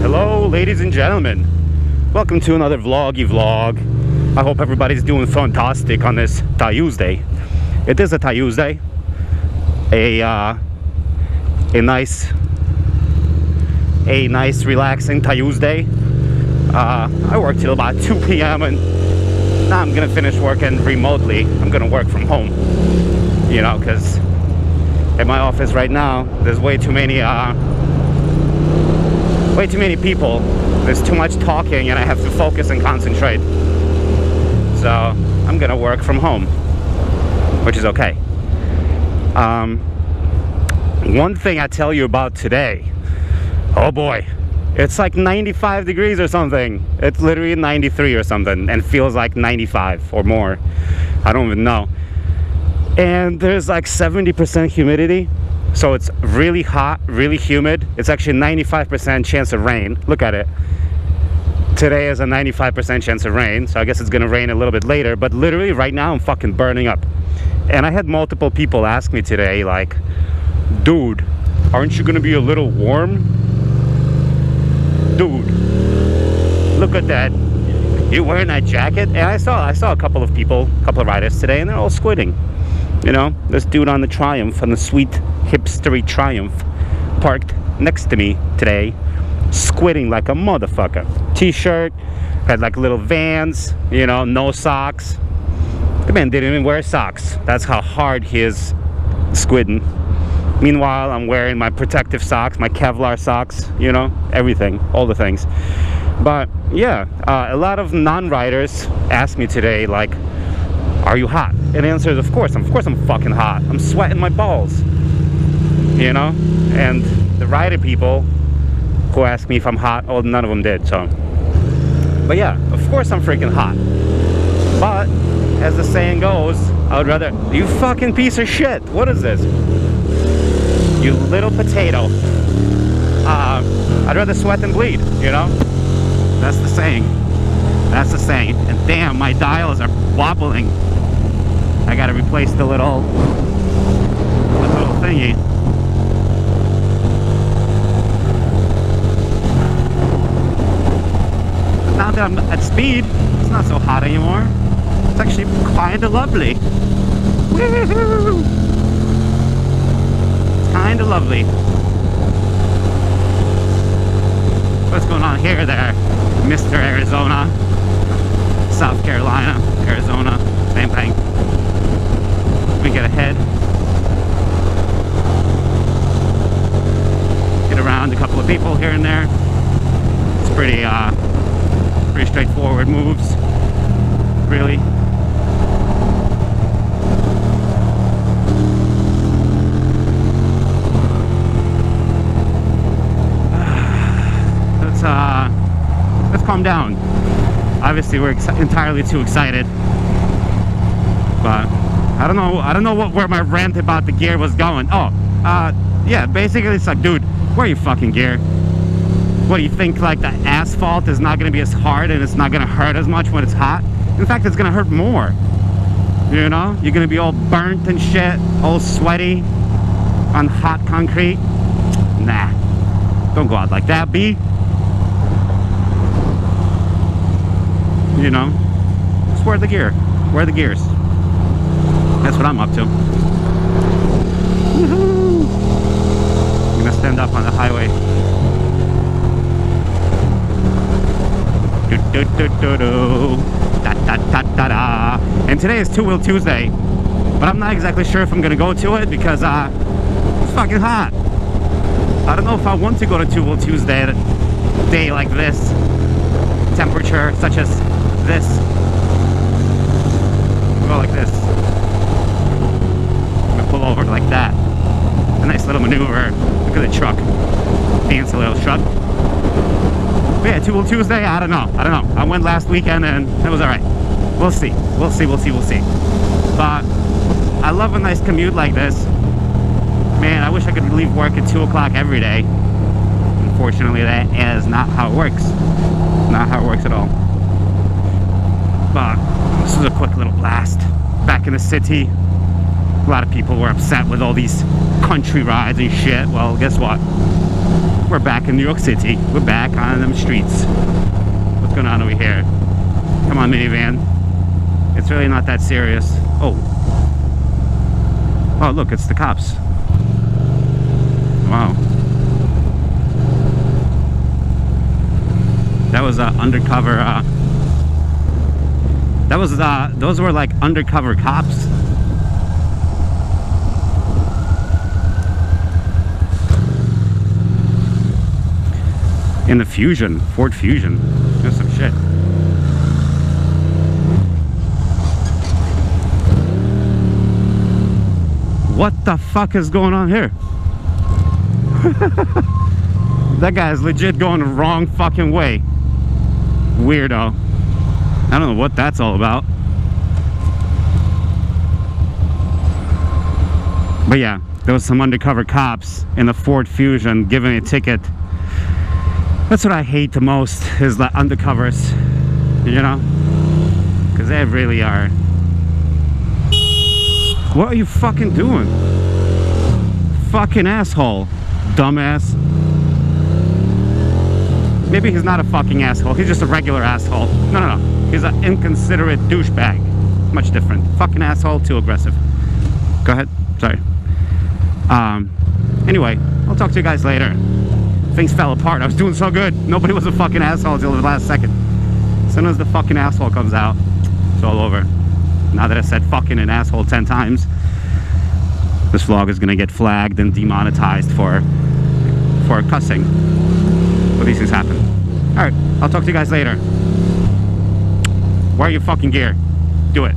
Hello, ladies and gentlemen. Welcome to another vloggy vlog. I hope everybody's doing fantastic on this Tuesday. It is a Tuesday. A nice relaxing Tuesday. I work till about 2 p.m. and now I'm gonna finish working remotely. I'm gonna work from home, you know, because at my office right now there's way too many people. There's too much talking and I have to focus and concentrate. So I'm gonna work from home, which is okay. One thing I tell you about today, oh boy, it's like 95 degrees or something. It's literally 93 or something and feels like 95 or more. I don't even know. And there's like 70% humidity. So it's really hot, really humid. It's actually 95% chance of rain. Look at it. Today is a 95% chance of rain. So I guess it's gonna rain a little bit later. But literally right now I'm fucking burning up. And I had multiple people ask me today like, dude, aren't you gonna be a little warm? Dude, look at that. You're wearing that jacket? And I saw a couple of people, a couple of riders today, and they're all squinting. You know, this dude on the Triumph, on the sweet hipstery Triumph, parked next to me today, squinting like a motherfucker. T-shirt, had like little Vans, you know, no socks. The man didn't even wear socks. That's how hard he is squidding. Meanwhile, I'm wearing my protective socks, my Kevlar socks, you know, everything, all the things. But yeah, a lot of non-riders asked me today, like, are you hot? And the answer is, of course I'm fucking hot. I'm sweating my balls, you know? And the rider people who asked me if I'm hot, oh, none of them did, so. But yeah, of course I'm freaking hot. But, as the saying goes, I would rather, you fucking piece of shit, what is this? You little potato. I'd rather sweat than bleed, you know? That's the saying. That's the saying. And damn, my dials are wobbling. I gotta replace the little thingy. But now that I'm at speed, it's not so hot anymore. It's actually kinda lovely. Woohoo! It's kinda lovely. What's going on here there, Mr. Arizona? South Carolina, Arizona, same thing. We get ahead. Get around a couple of people here and there. It's pretty straightforward moves, really. Let's calm down. Obviously we're entirely too excited, but I don't know where my rant about the gear was going. Oh, yeah, basically it's like, dude, wear your fucking gear. What do you think, like the asphalt is not gonna be as hard and it's not gonna hurt as much when it's hot? In fact, it's gonna hurt more, you know? You're gonna be all burnt and shit, all sweaty on hot concrete. Nah, don't go out like that, B. You know, just wear the gear, wear the gears. That's what I'm up to. Woohoo! I'm gonna stand up on the highway. Do do do do do. Da da da da da. And today is Two Wheel Tuesday, but I'm not exactly sure if I'm gonna go to it because it's fucking hot. I don't know if I want to go to Two Wheel Tuesday at a day like this, temperature such as this. Go like this. I'm gonna pull over like that. A nice little maneuver. Look at the truck. Fancy little truck. But yeah, Two Wheel Tuesday, I don't know. I went last weekend and it was alright. We'll see. We'll see. But I love a nice commute like this. Man, I wish I could leave work at 2 o'clock every day. Unfortunately, that is not how it works. Not how it works at all. But this is a quick little blast. Back in the city. A lot of people were upset with all these country rides and shit. Well, guess what? We're back in New York City. We're back on them streets. What's going on over here? Come on, minivan. It's really not that serious. Oh. Oh, look, it's the cops. Wow. That was undercover. Those were like undercover cops. In the Fusion, Ford Fusion. There's some shit. What the fuck is going on here? That guy is legit going the wrong fucking way. Weirdo. I don't know what that's all about. But yeah, there was some undercover cops in the Ford Fusion giving a ticket. That's what I hate the most, is the undercovers, you know? Because they really are. What are you fucking doing? Fucking asshole, dumbass. Maybe he's not a fucking asshole, he's just a regular asshole. No. He's an inconsiderate douchebag. Much different. Fucking asshole, too aggressive. Go ahead, sorry. Anyway, I'll talk to you guys later. Things fell apart. I was doing so good. Nobody was a fucking asshole until the last second. As soon as the fucking asshole comes out, it's all over. Now that I said fucking and asshole 10 times, this vlog is gonna get flagged and demonetized for cussing. But these things happen. Alright, I'll talk to you guys later. Wear your fucking gear. Do it.